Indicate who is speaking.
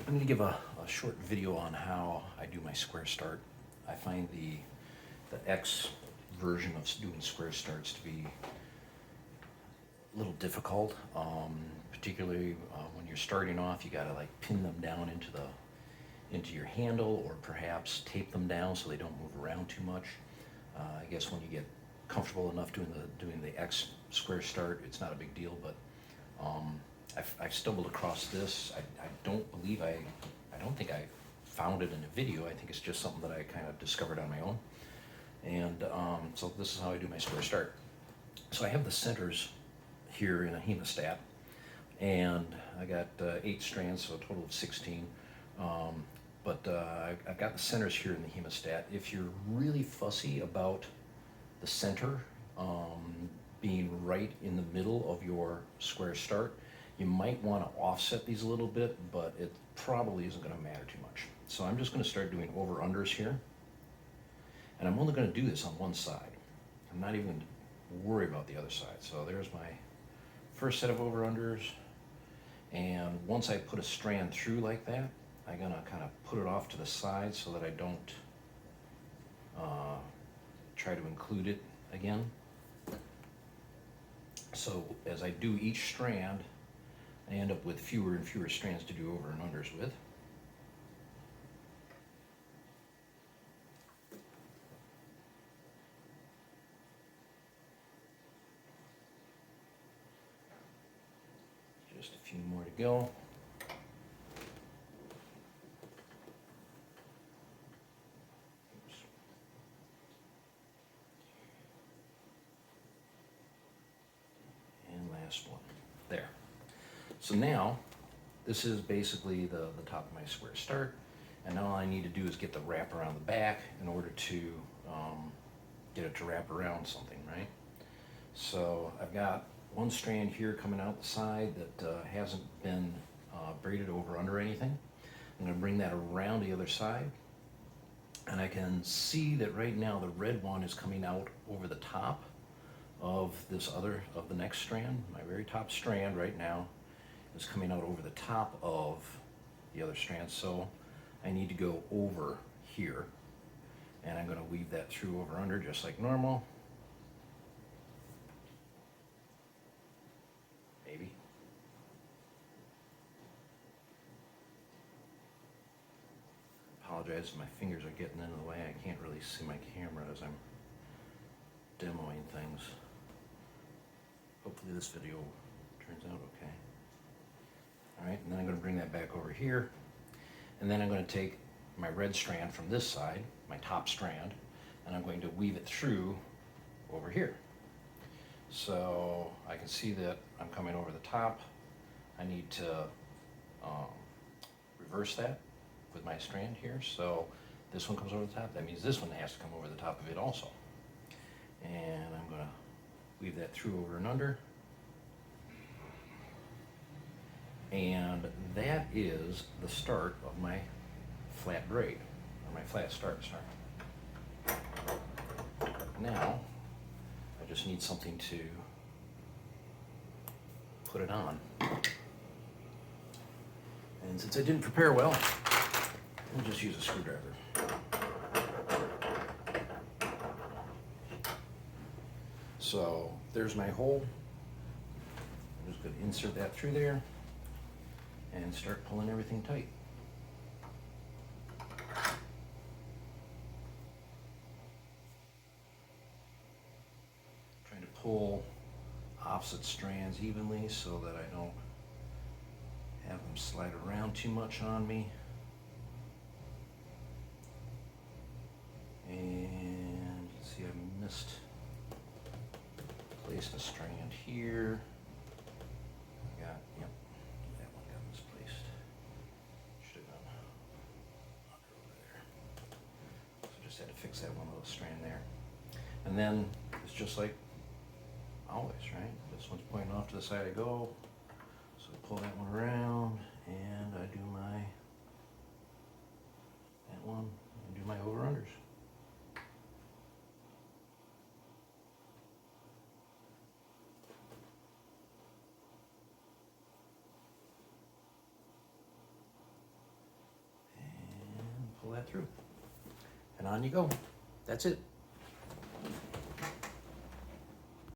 Speaker 1: I'm going to give a short video on how I do my square start. I find the X version of doing square starts to be a little difficult, particularly when you're starting off. You got to like pin them down into your handle, or perhaps tape them down so they don't move around too much. I guess when you get comfortable enough doing the X square start, it's not a big deal. But I've stumbled across this. I don't think I found it in a video. I think it's just something that I kind of discovered on my own. And so this is how I do my square start. So I have the centers here in a hemostat, and I got 8 strands, so a total of 16. But I've got the centers here in the hemostat. If you're really fussy about the center being right in the middle of your square start, you might want to offset these a little bit, but it probably isn't going to matter too much. So I'm just going to start doing over-unders here. And I'm only going to do this on one side. I'm not even going to worry about the other side. So there's my first set of over-unders. And once I put a strand through like that, I'm going to kind of put it off to the side so that I don't try to include it again. So as I do each strand, I end up with fewer and fewer strands to do over and unders with. Just a few more to go. Oops. And last one. There. So now, this is basically the top of my square start, and now all I need to do is get the wrap around the back in order to get it to wrap around something, right? So I've got one strand here coming out the side that hasn't been braided over under anything. I'm going to bring that around the other side, and I can see that right now the red one is coming out over the top of the next strand. My very top strand right now is coming out over the top of the other strand, so I need to go over here, and I'm going to weave that through over under just like normal. Maybe. Apologize if my fingers are getting in the way. I can't really see my camera as I'm demoing things. Hopefully this video turns out okay. All right, and then I'm going to bring that back over here, and then I'm going to take my red strand from this side, my top strand, and I'm going to weave it through over here. So I can see that I'm coming over the top. I need to reverse that with my strand here. So this one comes over the top. That means this one has to come over the top of it also. And I'm going to weave that through over and under. And that is the start of my flat braid, or my flat start. Now, I just need something to put it on. And since I didn't prepare well, we'll just use a screwdriver. So there's my hole. I'm just going to insert that through there and start pulling everything tight. Trying to pull opposite strands evenly so that I don't have them slide around too much on me. And you can see I misplaced a strand here. Yep, that one got misplaced. Should have gone under over there. So just had to fix that one little strand there. And then it's just like always, right? This one's pointing off to the side I go. So I pull that one around, and I do that one, and do my over-unders. that through. And on you go. That's it.